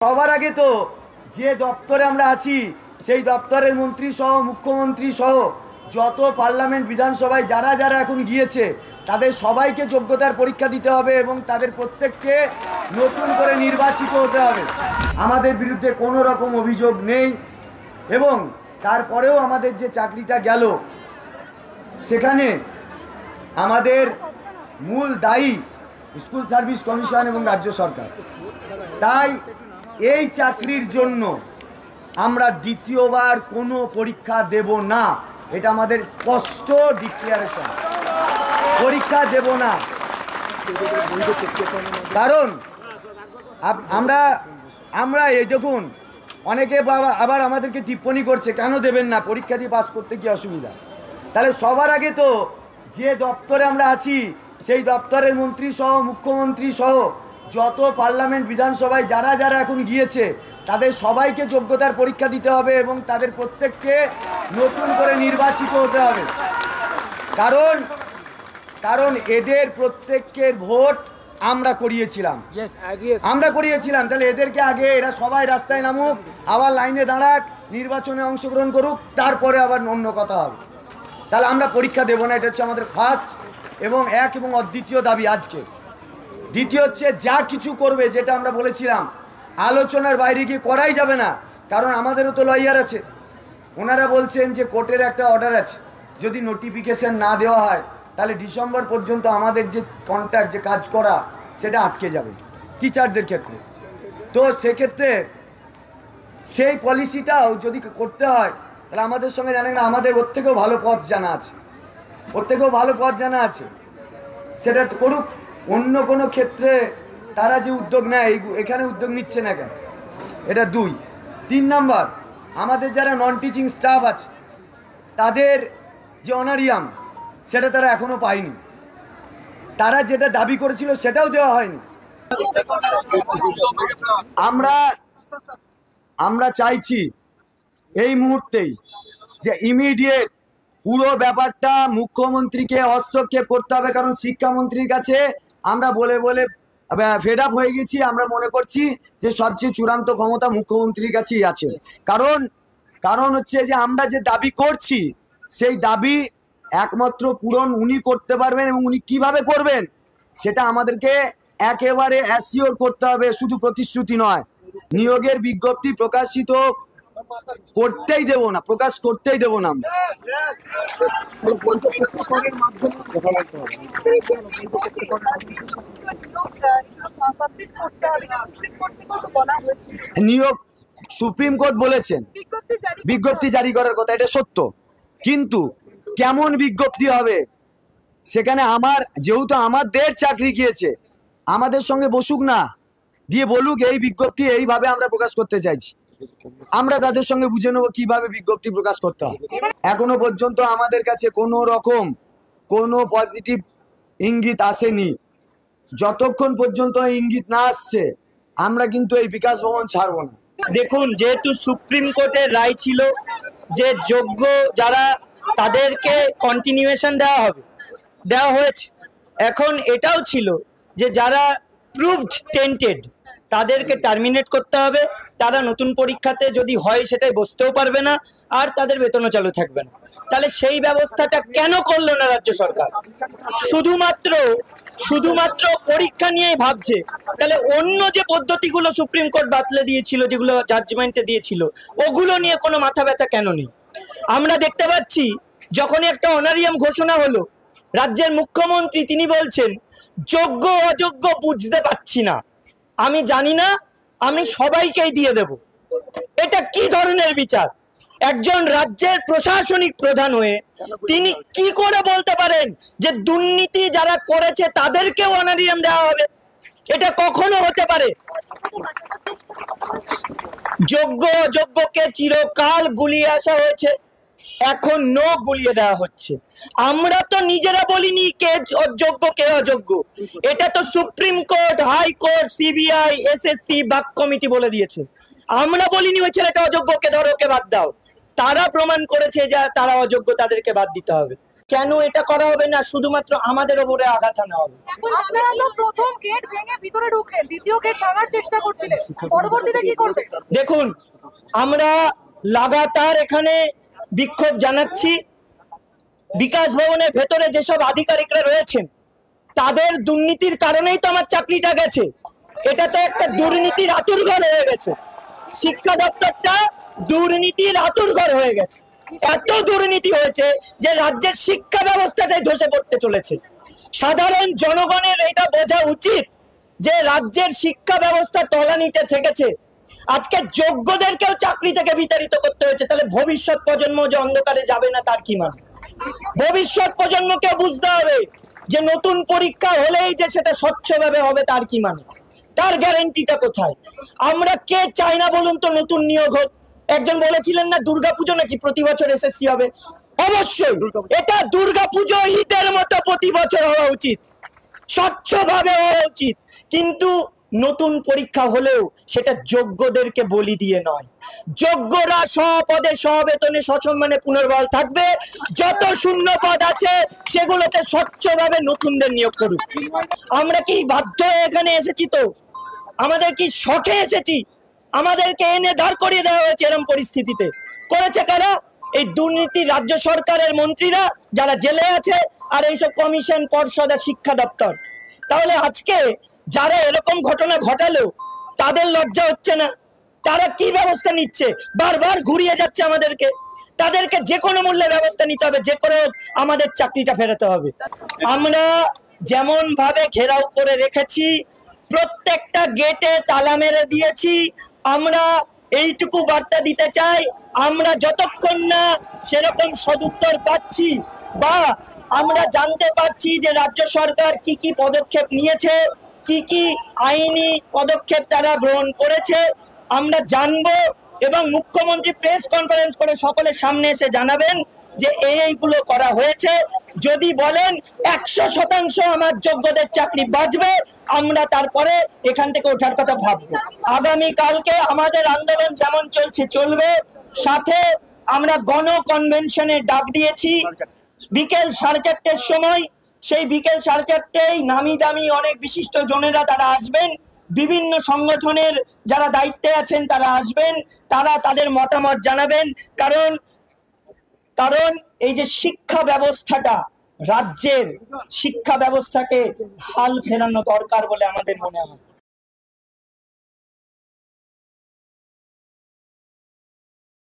সবার আগে তো যে দপ্তরে আমরা আছি সেই দপ্তরের মন্ত্রী সহ মুখ্যমন্ত্রী সহ যত পার্লামেন্ট বিধানসভায় যারা যারা এখন গিয়েছে তাদের সবাইকে যোগ্যতার পরীক্ষা দিতে হবে এবং তাদের প্রত্যেককে নতুন করে নির্বাচিত হতে হবে। আমাদের বিরুদ্ধে কোনো রকম অভিযোগ নেই এবং তারপরেও আমাদের যে চাকরিটা গেল সেখানে আমাদের মূল দায়ী স্কুল সার্ভিস কমিশন এবং রাজ্য সরকার। তাই এই চাকরির জন্য আমরা দ্বিতীয়বার কোনো পরীক্ষা দেব না, এটা আমাদের স্পষ্ট ডিক্লারেশন। পরীক্ষা দেব না, কারণ আমরা এই দেখুন অনেকে আবার আমাদেরকে টিপ্পণী করছে কেন দেবেন না, পরীক্ষা দিয়ে পাস করতে কি অসুবিধা। তাহলে সবার আগে তো যে দপ্তরে আমরা আছি সেই দপ্তরের মন্ত্রী সহ মুখ্যমন্ত্রী সহ যত পার্লামেন্ট বিধানসভায় যারা যারা এখন গিয়েছে তাদের সবাইকে যোগ্যতার পরীক্ষা দিতে হবে এবং তাদের প্রত্যেককে নতুন করে নির্বাচিত হতে হবে। কারণ এদের প্রত্যেকের ভোট আমরা করিয়েছিলাম। তাহলে এদেরকে আগে এরা সবাই রাস্তায় নামুক, আবার লাইনে দাঁড়াক, নির্বাচনে অংশগ্রহণ করুক, তারপরে আবার অন্য কথা হবে। তাহলে আমরা পরীক্ষা দেব না, এটা হচ্ছে আমাদের ফার্স্ট এবং এক এবং অদ্বিতীয় দাবি আজকে। দ্বিতীয় হচ্ছে যা কিছু করবে, যেটা আমরা বলেছিলাম আলোচনার বাইরে গিয়ে করাই যাবে না, কারণ আমাদেরও তো লয়ার আছে। ওনারা বলছেন যে কোর্টের একটা অর্ডার আছে, যদি নোটিফিকেশন না দেওয়া হয় তাহলে ডিসেম্বর পর্যন্ত আমাদের যে কন্ট্রাক্ট, যে কাজ করা, সেটা আটকে যাবে টিচারদের ক্ষেত্রে। তো সেক্ষেত্রে সেই পলিসিটাও যদি করতে হয় তাহলে আমাদের সঙ্গে জানেন না, আমাদের ওর থেকেও ভালো পথ জানা আছে, সেটা করুক। অন্য কোনো ক্ষেত্রে তারা যে উদ্যোগ নেয় এখানে উদ্যোগ নিচ্ছে না কেন, এটা 2। 3 নম্বর, আমাদের যারা নন টিচিং স্টাফ আছে তাদের যে অনারিয়াম সেটা তারা এখনও পায়নি, তারা যেটা দাবি করেছিল সেটাও দেওয়া হয়নি। আমরা চাইছি এই মুহূর্তেই যে ইমিডিয়েট পুরো ব্যাপারটা মুখ্যমন্ত্রীকে হস্তক্ষেপ করতে হবে, কারণ শিক্ষামন্ত্রীর কাছে আমরা বলে ফেড আপ হয়ে গেছি। আমরা মনে করছি যে সবচেয়ে চূড়ান্ত ক্ষমতা মুখ্যমন্ত্রীর কাছেই আছে, কারণ হচ্ছে যে আমরা যে দাবি করছি সেই দাবি একমাত্র পূরণ উনি করতে পারবেন এবং উনি কিভাবে করবেন সেটা আমাদেরকে একেবারে অ্যাসিওর করতে হবে, শুধু প্রতিশ্রুতি নয়। নিয়োগের বিজ্ঞপ্তি প্রকাশ করতেই দেব না আমরা। নিয়োগ সুপ্রিম কোর্ট বলেছেন বিজ্ঞপ্তি জারি করার কথা, এটা সত্য, কিন্তু কেমন বিজ্ঞপ্তি হবে সেখানে যেহেতু আমাদের চাকরি গিয়েছে, আমাদের সঙ্গে বসুক না, দিয়ে বলুক এই বিজ্ঞপ্তি এইভাবে আমরা প্রকাশ করতে চাইছি, আমরা তাদের সঙ্গে বুঝে নেবো কিভাবে বিজ্ঞপ্তি প্রকাশ করতে হবে। এখনো পর্যন্ত আমাদের কাছে কোনো রকম কোনো পজিটিভ ইঙ্গিত আসেনি। যতক্ষণ পর্যন্ত ইঙ্গিত না আসছে আমরা কিন্তু এই বিকাশ ভবন ছাড়বো না। দেখুন, যেহেতু সুপ্রিম কোর্টের রায় ছিল যে যোগ্য যারা তাদেরকে কন্টিনিউয়েশন দেওয়া হয়েছে, এখন এটাও ছিল যে যারা প্রুভড টেন্টেড তাদেরকে টার্মিনেট করতে হবে। তারা নতুন পরীক্ষাতে যদি হয় সেটাই বসতেও পারবে না, আর তাদের বেতনও চালু থাকবে না। তাহলে সেই ব্যবস্থাটা কেন করলো না রাজ্য সরকার? শুধুমাত্র পরীক্ষা নিয়েই ভাবছে। তাহলে অন্য যে পদ্ধতিগুলো সুপ্রিম কোর্ট বাতলে দিয়েছিল, যেগুলো জাজমেন্টে দিয়েছিল, ওগুলো নিয়ে কোনো মাথা ব্যথা কেন নেই? আমরা দেখতে পাচ্ছি যখনই একটা অনারিয়াম ঘোষণা হলো, রাজ্যের মুখ্যমন্ত্রী তিনি বলছেন যোগ্য অযোগ্য বুঝতে পারছি না, আমি জানি না, আমি সবাইকেই দিয়ে দেব। এটা কি ধরনের বিচার? একজন রাজ্যের প্রশাসনিক প্রধান হয়ে তিনি কি করে বলতে পারেন যে দুর্নীতি যারা করেছে তাদেরকেও অনারিয়াম দেওয়া হবে? এটা কখনো হতে পারে? যোগ্য অযোগ্যকে চিরকাল গুলিয়ে আসা হয়েছে, এখন গুলিয়ে দেওয়া হচ্ছে। আমরা তো নিজেরা বলিনি কে যোগ্য কে অযোগ্য, এটা তো supreme court, high court, CBI, SSC, বাক কমিটি বলে দিয়েছে। আমরা বলিনি ওই ছেলেটা অযোগ্য, কে ধরো, কে বাদ দাও। তারা প্রমাণ করেছে যে তারা অযোগ্য, তাদেরকে বাদ দিতে হবে। কেন এটা করা হবে না? শুধুমাত্র আমাদের ওপরে আঘাত আনা হবে। আপনারা তো প্রথম গেট ভেঙে ভিতরে ঢুকলেন, দ্বিতীয় গেট ভাঙার চেষ্টা করছিলেন, পরবর্তীতে কি করবেন? দেখুন, আমরা লাগাতার এখানে বিক্ষোভ জানাচ্ছি। বিকাশ ভবনের ভেতরে যেসব আধিকারিকরা রয়েছেন তাদের দুর্নীতির কারণেই তো আমার চাকরিটা গেছে। এটা তো একটা দুর্নীতির আতুরঘর হয়ে গেছে। শিক্ষা দপ্তরটা দুর্নীতির আতুরঘর হয়ে গেছে। এত দুর্নীতি হয়েছে যে রাজ্যের শিক্ষা ব্যবস্থাটাই ধসে পড়তে চলেছে। সাধারণ জনগণের এটা বোঝা উচিত যে রাজ্যের শিক্ষা ব্যবস্থা তলানিতে থেকেছে। আজকে যোগ্যদেরকেও চাকরি থেকে বিতাড়িত করতে হয়েছে, তাহলে ভবিষ্যৎ প্রজন্ম যে অন্ধকারে যাবে না তার কি মানে? ভবিষ্যৎ প্রজন্মকে বুঝতে হবে যে নতুন পরীক্ষা হলেই যে সেটা স্বচ্ছভাবে হবে তার কি মানে? তার গ্যারান্টিটা কোথায়? আমরা কে চাই না বলুন তো নতুন নিয়োগ হোক? একজন বলেছিলেন না দুর্গাপুজো নাকি প্রতি বছর এসএসসি হবে। অবশ্যই এটা দুর্গাপুজো ঈদের মতো প্রতি বছর হওয়া উচিত, স্বচ্ছভাবে হওয়া উচিত। কিন্তু নতুন পরীক্ষা হলেও সেটা যোগ্যদেরকে বলি দিয়ে নয়। যোগ্যরা স্বপদে স্ববেতনে সসম্মানে পুনর্বহাল থাকবে। যত শূন্য পদ আছে সেগুলোতে স্বচ্ছভাবে নতুনদের নিয়োগ করুক। আমরা কি বাধ্য হয়ে এখানে এসেছি? তো আমাদের কি শখে এসেছি? আমাদেরকে এনে দাঁড় করিয়ে দেওয়া হয়েছে এরকম পরিস্থিতিতে। করেছে কারা? এই দুর্নীতি রাজ্য সরকারের মন্ত্রীরা যারা জেলে আছে, আর এইসব কমিশন পর্ষদ আর শিক্ষা দপ্তর। তাহলে আজকে যারা এরকম ঘটনা ঘটালো তাদের লজ্জা হচ্ছে না? তারা কি ব্যবস্থা নিচ্ছে? বারবার ঘুরিয়ে যাচ্ছে আমাদেরকে। তাদেরকে যে কোনো মূল্যে ব্যবস্থা নিতে হবে, যে করে আমাদের চাকরিটা ফেরাতে হবে। আমরা যেমন ভাবে ঘেরাও করে রেখেছি, প্রত্যেকটা গেটে তালা মেরে দিয়েছি। আমরা এইটুকু বার্তা দিতে চাই, আমরা যতক্ষণ না সেরকম সদুত্তর পাচ্ছি বা আমরা জানতে পারছি যে রাজ্য সরকার কি কি পদক্ষেপ নিয়েছে, কি কি আইনি পদক্ষেপ তারা গ্রহণ করেছে, আমরা জানবো। এবং মুখ্যমন্ত্রী প্রেস কনফারেন্স করে সকলের সামনে এসে জানাবেন যে এইগুলো করা হয়েছে। যদি বলেন 100% আমার যোগ্যদের চাকরি বাঁচবে, আমরা তারপরে এখান থেকে ওঠার কথা ভাববো। আগামী কালকে আমাদের আন্দোলন যেমন চলছে চলবে, সাথে আমরা গণ কনভেনশনের ডাক দিয়েছি বিকেল 4:30-র সময়। সেই বিকেল 4:30-য় নামি দামি অনেক বিশিষ্ট জনেরা তারা আসবেন, বিভিন্ন সংগঠনের যারা দায়িত্বে আছেন তারা আসবেন, তারা তাদের মতামত জানাবেন। কারণ এই যে শিক্ষা ব্যবস্থাটা, রাজ্যের শিক্ষা ব্যবস্থাকে হাল ফেরানো দরকার বলে আমাদের মনে হয়।